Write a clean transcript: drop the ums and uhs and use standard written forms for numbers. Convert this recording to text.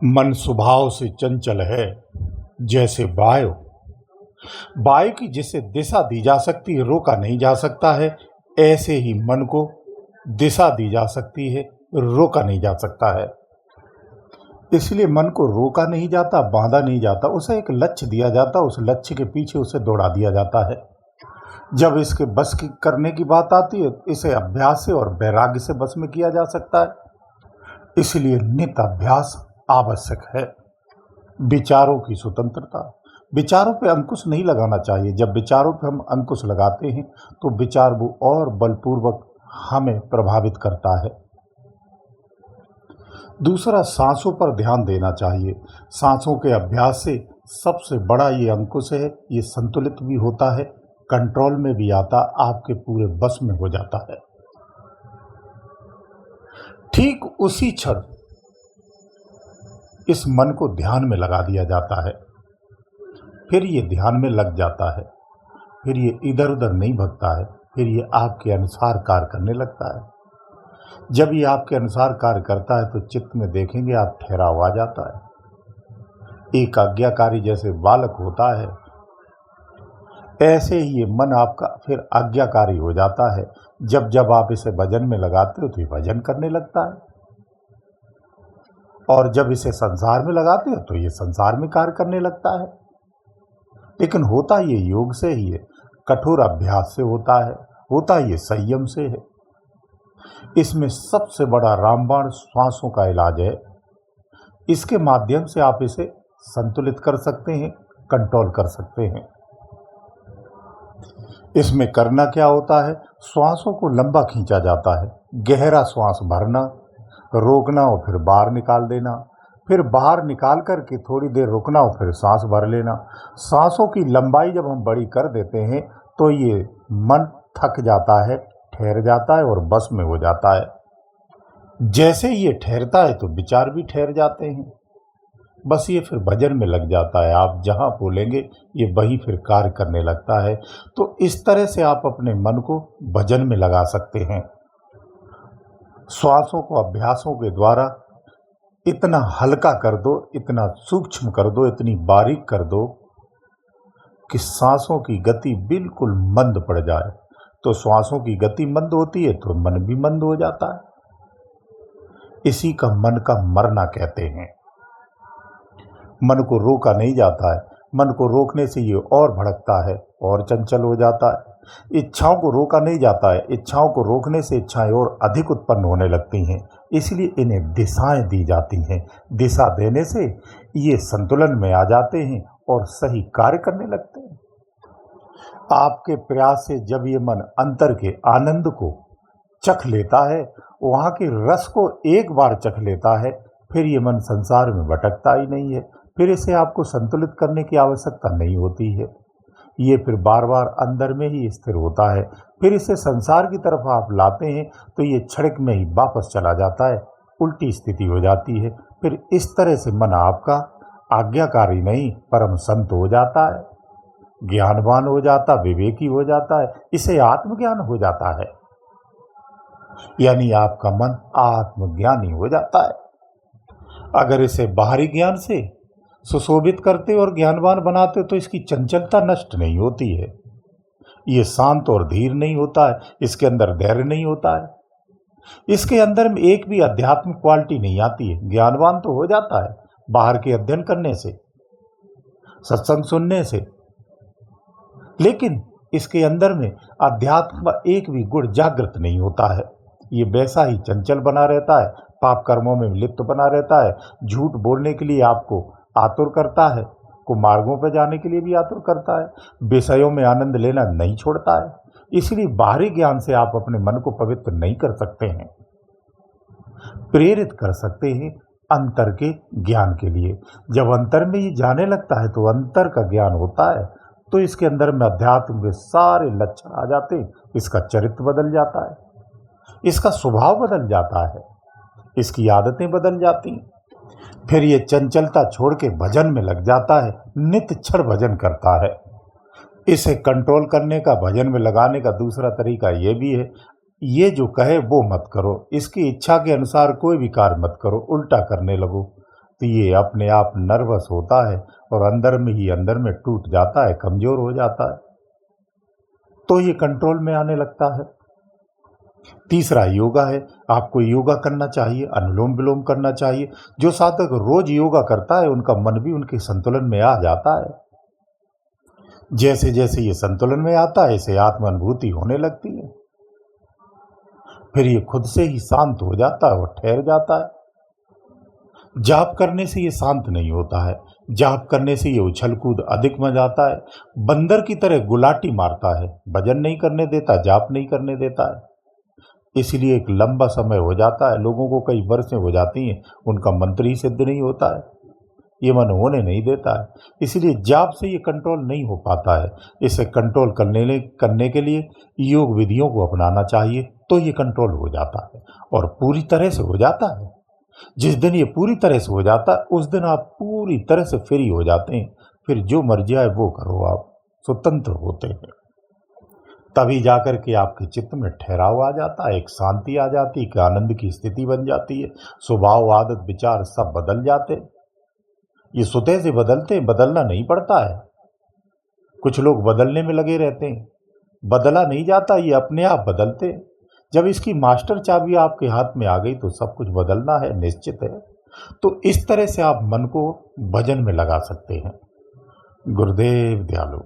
मन स्वभाव से चंचल है जैसे वायु। वायु की जिसे दिशा दी जा सकती है रोका नहीं जा सकता है, ऐसे ही मन को दिशा दी जा सकती है, रोका नहीं जा सकता है। इसलिए मन को रोका नहीं जाता, बांधा नहीं जाता, उसे एक लक्ष्य दिया जाता, उस लक्ष्य के पीछे उसे दौड़ा दिया जाता है। जब इसके बस की करने की बात आती है, इसे अभ्यास से और वैराग्य से बस में किया जा सकता है। इसलिए नित्य अभ्यास आवश्यक है। विचारों की स्वतंत्रता, विचारों पे अंकुश नहीं लगाना चाहिए। जब विचारों पे हम अंकुश लगाते हैं तो विचार वो और बलपूर्वक हमें प्रभावित करता है। दूसरा, सांसों पर ध्यान देना चाहिए। सांसों के अभ्यास से सबसे बड़ा ये अंकुश है, ये संतुलित भी होता है, कंट्रोल में भी आता, आपके पूरे बस में हो जाता है। ठीक उसी क्षण इस मन को ध्यान में लगा दिया जाता है, फिर ये ध्यान में लग जाता है, फिर ये इधर उधर नहीं भगता है, फिर ये आपके अनुसार कार्य करने लगता है। जब ये आपके अनुसार कार्य करता है तो चित्त में देखेंगे आप ठहराव आ जाता है। एक आज्ञाकारी जैसे बालक होता है, ऐसे ही ये मन आपका फिर आज्ञाकारी हो जाता है। जब जब आप इसे भजन में लगाते हो तो ये भजन करने लगता है, और जब इसे संसार में लगाते हो तो ये संसार में कार्य करने लगता है। लेकिन होता ये योग से ही है, कठोर अभ्यास से होता ये संयम से है। इसमें सबसे बड़ा रामबाण श्वासों का इलाज है। इसके माध्यम से आप इसे संतुलित कर सकते हैं, कंट्रोल कर सकते हैं। इसमें करना क्या होता है, श्वासों को लंबा खींचा जाता है। गहरा श्वास भरना, रोकना और फिर बाहर निकाल देना, फिर बाहर निकाल करके थोड़ी देर रुकना और फिर सांस भर लेना। सांसों की लंबाई जब हम बड़ी कर देते हैं तो ये मन थक जाता है, ठहर जाता है और बस में हो जाता है। जैसे ये ठहरता है तो विचार भी ठहर जाते हैं, बस ये फिर भजन में लग जाता है। आप जहाँ बोलेंगे ये वही फिर कार्य करने लगता है। तो इस तरह से आप अपने मन को भजन में लगा सकते हैं। श्वासों को अभ्यासों के द्वारा इतना हल्का कर दो, इतना सूक्ष्म कर दो, इतनी बारीक कर दो कि सांसों की गति बिल्कुल मंद पड़ जाए। तो श्वासों की गति मंद होती है तो मन भी मंद हो जाता है। इसी का मन का मरना कहते हैं। मन को रोका नहीं जाता है, मन को रोकने से ये और भड़कता है और चंचल हो जाता है। इच्छाओं को रोका नहीं जाता है, इच्छाओं को रोकने से इच्छाएं और अधिक उत्पन्न होने लगती हैं। इसलिए इन्हें दिशाएं दी जाती हैं। दिशा देने से ये संतुलन में आ जाते हैं और सही कार्य करने लगते हैं। आपके प्रयास से जब ये मन अंतर के आनंद को चख लेता है, वहाँ के रस को एक बार चख लेता है, फिर ये मन संसार में भटकता ही नहीं है। फिर इसे आपको संतुलित करने की आवश्यकता नहीं होती है। ये फिर बार बार अंदर में ही स्थिर होता है। फिर इसे संसार की तरफ आप लाते हैं तो ये क्षणिक में ही वापस चला जाता है, उल्टी स्थिति हो जाती है। फिर इस तरह से मन आपका आज्ञाकारी नहीं परम संत हो जाता है, ज्ञानवान हो जाता, विवेकी हो जाता है। इसे आत्मज्ञान हो जाता है, यानी आपका मन आत्मज्ञानी हो जाता है। अगर इसे बाहरी ज्ञान से सुशोभित करते और ज्ञानवान बनाते तो इसकी चंचलता नष्ट नहीं होती है, ये शांत और धीर नहीं होता है, इसके अंदर धैर्य नहीं होता है, इसके अंदर में एक भी आध्यात्मिक क्वालिटी नहीं आती है। ज्ञानवान तो हो जाता है बाहर के अध्ययन करने से, सत्संग सुनने से, लेकिन इसके अंदर में अध्यात्म का एक भी गुण जागृत नहीं होता है। ये वैसा ही चंचल बना रहता है, पाप कर्मों में लिप्त बना रहता है, झूठ बोलने के लिए आपको आतुर करता है, कुमार्गों पर जाने के लिए भी आतुर करता है, विषयों में आनंद लेना नहीं छोड़ता है। इसलिए बाहरी ज्ञान से आप अपने मन को पवित्र नहीं कर सकते हैं, प्रेरित कर सकते हैं अंतर के ज्ञान के लिए। जब अंतर में ये जाने लगता है तो अंतर का ज्ञान होता है तो इसके अंदर में अध्यात्म के सारे लक्षण आ जाते हैं। इसका चरित्र बदल जाता है, इसका स्वभाव बदल जाता है, इसकी आदतें बदल जाती हैं। फिर ये चंचलता छोड़ के भजन में लग जाता है, नित्य क्षण भजन करता है। इसे कंट्रोल करने का, भजन में लगाने का दूसरा तरीका ये भी है, ये जो कहे वो मत करो, इसकी इच्छा के अनुसार कोई भी कार्य मत करो, उल्टा करने लगो। तो ये अपने आप नर्वस होता है और अंदर में ही अंदर में टूट जाता है, कमजोर हो जाता है, तो ये कंट्रोल में आने लगता है। तीसरा योगा है। आपको योगा करना चाहिए, अनुलोम विलोम करना चाहिए। जो साधक रोज योगा करता है उनका मन भी उनके संतुलन में आ जाता है। जैसे जैसे ये संतुलन में आता है ऐसे आत्म अनुभूति होने लगती है, फिर ये खुद से ही शांत हो जाता है और ठहर जाता है। जाप करने से ये शांत नहीं होता है, जाप करने से ये उछल कूद अधिक में जाता है, बंदर की तरह गुलाटी मारता है, भजन नहीं करने देता, जाप नहीं करने देता है। इसलिए एक लंबा समय हो जाता है, लोगों को कई वर्षें हो जाती हैं, उनका मंत्र ही सिद्ध नहीं होता है, ये मन होने नहीं देता है। इसलिए जाप से ये कंट्रोल नहीं हो पाता है। इसे कंट्रोल करने के लिए योग विधियों को अपनाना चाहिए, तो ये कंट्रोल हो जाता है और पूरी तरह से हो जाता है। जिस दिन ये पूरी तरह से हो जाता है उस दिन आप पूरी तरह से फ्री हो जाते हैं, फिर जो मर्जी आए वो करो, आप स्वतंत्र होते हैं। तभी जाकर के आपके चित्त में ठहराव आ जाता है, एक शांति आ जाती है, एक आनंद की स्थिति बन जाती है, स्वभाव आदत विचार सब बदल जाते हैं। ये स्वतः से बदलते हैं, बदलना नहीं पड़ता है। कुछ लोग बदलने में लगे रहते हैं, बदला नहीं जाता, ये अपने आप बदलते हैं। जब इसकी मास्टर चाबी आपके हाथ में आ गई तो सब कुछ बदलना है निश्चित है। तो इस तरह से आप मन को भजन में लगा सकते हैं। गुरुदेव दयालु।